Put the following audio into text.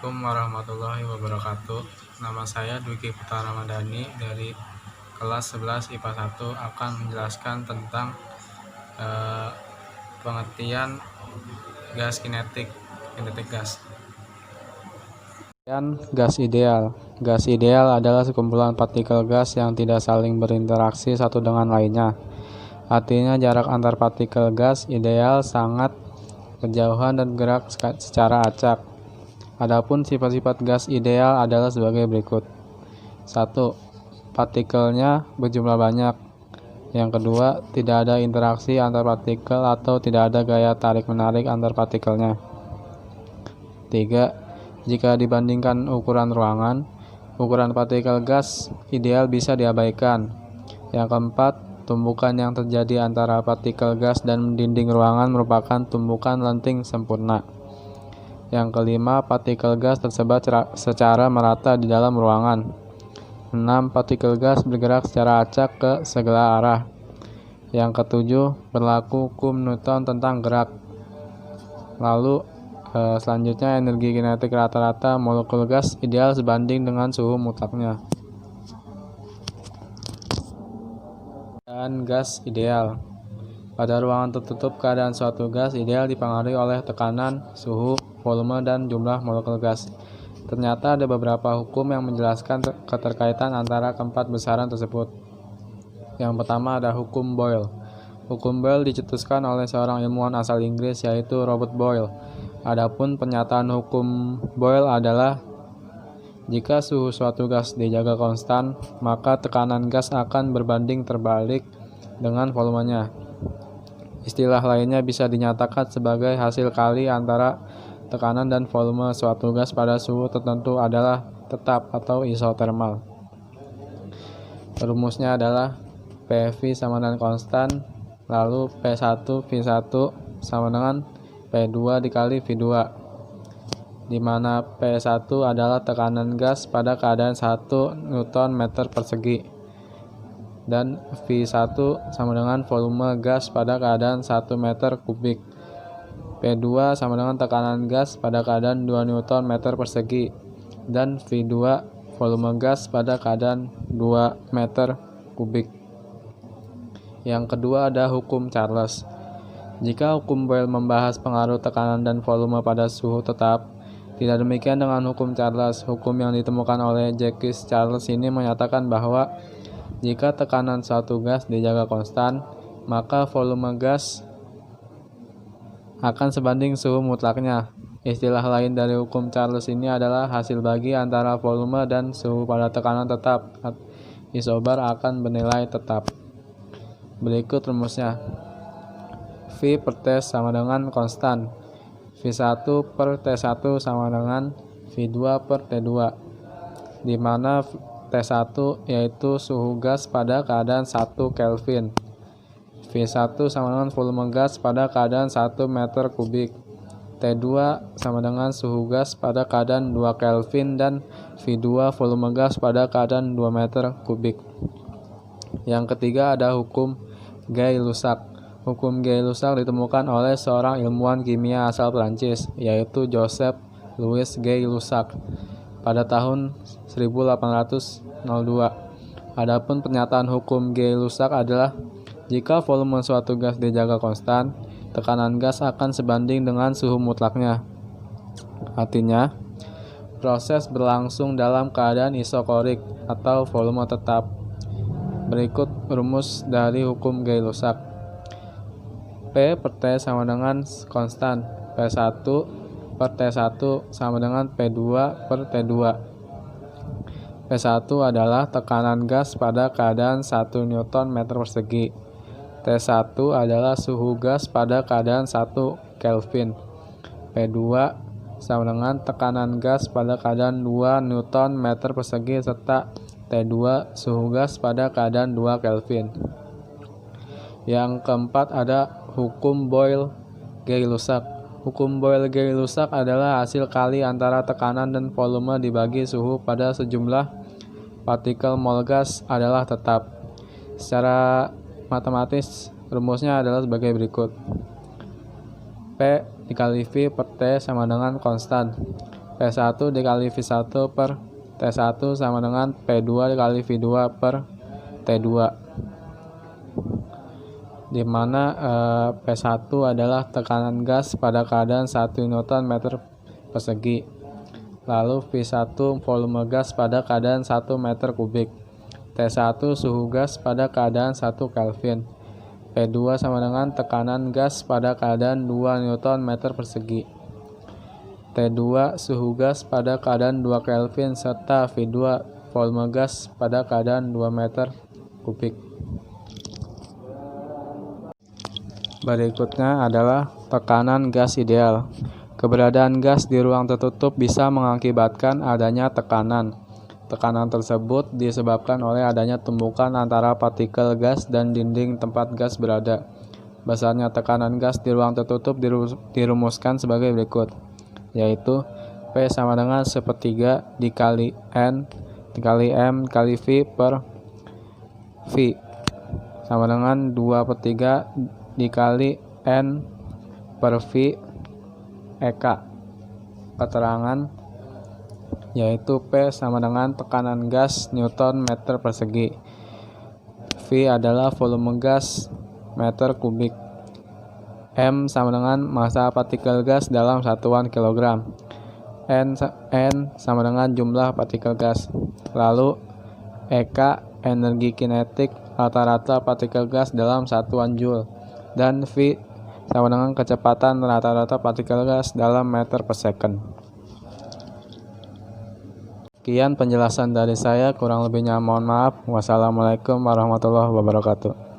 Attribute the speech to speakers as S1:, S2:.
S1: Assalamualaikum warahmatullahi wabarakatuh. Nama saya Dwiki Putra Ramadhani dari kelas 11 IPA 1 akan menjelaskan tentang pengertian gas kinetik gas. Gas ideal. Gas ideal adalah sekumpulan partikel gas yang tidak saling berinteraksi satu dengan lainnya. Artinya jarak antar partikel gas ideal sangat berjauhan dan bergerak secara acak. Adapun sifat-sifat gas ideal adalah sebagai berikut. 1. Partikelnya berjumlah banyak. Yang kedua, tidak ada interaksi antar partikel atau tidak ada gaya tarik-menarik antar partikelnya. 3. Jika dibandingkan ukuran ruangan, ukuran partikel gas ideal bisa diabaikan. Yang keempat, tumbukan yang terjadi antara partikel gas dan dinding ruangan merupakan tumbukan lenting sempurna. Yang kelima, partikel gas tersebar secara merata di dalam ruangan. 6. Partikel gas bergerak secara acak ke segala arah. Yang ketujuh, berlaku hukum Newton tentang gerak. Lalu selanjutnya, energi kinetik rata-rata molekul gas ideal sebanding dengan suhu mutlaknya. Dan gas ideal. Pada ruangan tertutup, keadaan suatu gas ideal dipengaruhi oleh tekanan, suhu, volume, dan jumlah molekul gas. Ternyata ada beberapa hukum yang menjelaskan keterkaitan antara keempat besaran tersebut. Yang pertama ada hukum Boyle. Hukum Boyle dicetuskan oleh seorang ilmuwan asal Inggris yaitu Robert Boyle. Adapun pernyataan hukum Boyle adalah jika suhu suatu gas dijaga konstan, maka tekanan gas akan berbanding terbalik dengan volumenya. Istilah lainnya bisa dinyatakan sebagai hasil kali antara tekanan dan volume suatu gas pada suhu tertentu adalah tetap atau isotermal. Rumusnya adalah PV sama dengan konstan, lalu P1 V1 sama dengan P2 dikali V2, di mana P1 adalah tekanan gas pada keadaan 1 Nm persegi. Dan V1 sama dengan volume gas pada keadaan 1 meter kubik. P2 sama dengan tekanan gas pada keadaan 2 Nm persegi. Dan V2 volume gas pada keadaan 2 meter kubik. Yang kedua ada hukum Charles. Jika hukum Boyle membahas pengaruh tekanan dan volume pada suhu tetap, tidak demikian dengan hukum Charles. Hukum yang ditemukan oleh Jacques Charles ini menyatakan bahwa jika tekanan suatu gas dijaga konstan, maka volume gas akan sebanding suhu mutlaknya. Istilah lain dari hukum Charles ini adalah hasil bagi antara volume dan suhu pada tekanan tetap. Isobar akan bernilai tetap. Berikut rumusnya. V per T sama dengan konstan. V1 per T1 sama dengan V2 per T2. Di mana T1 yaitu suhu gas pada keadaan 1 Kelvin. V1 sama dengan volume gas pada keadaan 1 meter kubik. T2 sama dengan suhu gas pada keadaan 2 Kelvin dan V2 volume gas pada keadaan 2 meter kubik. Yang ketiga ada hukum Gay-Lussac. Hukum Gay-Lussac ditemukan oleh seorang ilmuwan kimia asal Prancis yaitu Joseph Louis Gay-Lussac pada tahun 1802. Adapun pernyataan hukum Gay-Lussac adalah jika volume suatu gas dijaga konstan, tekanan gas akan sebanding dengan suhu mutlaknya. Artinya, proses berlangsung dalam keadaan isokorik atau volume tetap. Berikut rumus dari hukum Gay-Lussac. P per T sama dengan konstan. P1 per T1 sama dengan P2 per T2. P1 adalah tekanan gas pada keadaan 1 Nm persegi. T1 adalah suhu gas pada keadaan 1 Kelvin. P2 sama dengan tekanan gas pada keadaan 2 Nm persegi serta T2 suhu gas pada keadaan 2 Kelvin. Yang keempat ada hukum Boyle-Gay-Lussac. Hukum Boyle-Gay-Lussac adalah hasil kali antara tekanan dan volume dibagi suhu pada sejumlah partikel mol gas adalah tetap. Secara matematis, rumusnya adalah sebagai berikut. P dikali V per T sama dengan konstan. P1 dikali V1 per T1 sama dengan P2 dikali V2 per T2, di mana P1 adalah tekanan gas pada keadaan 1 Nm persegi, lalu V1 volume gas pada keadaan 1 meter kubik, T1 suhu gas pada keadaan 1 Kelvin, P2 sama dengan tekanan gas pada keadaan 2 Nm persegi, T2 suhu gas pada keadaan 2 Kelvin, serta V2 volume gas pada keadaan 2 meter kubik. Berikutnya adalah tekanan gas ideal. Keberadaan gas di ruang tertutup bisa mengakibatkan adanya tekanan. Tekanan tersebut disebabkan oleh adanya tumbukan antara partikel gas dan dinding tempat gas berada. Besarnya tekanan gas di ruang tertutup dirumuskan sebagai berikut, yaitu P sama dengan 1/3 dikali N dikali M kali V per V sama dengan 2/3 dikali N per V EK. Keterangan yaitu P sama dengan tekanan gas Newton meter persegi, V adalah volume gas meter kubik, M sama dengan massa partikel gas dalam satuan kilogram, N sama dengan jumlah partikel gas, lalu EK energi kinetik rata-rata partikel gas dalam satuan joule, dan V sama dengan kecepatan rata-rata partikel gas dalam meter per second. Sekian penjelasan dari saya, kurang lebihnya mohon maaf. Wassalamualaikum warahmatullahi wabarakatuh.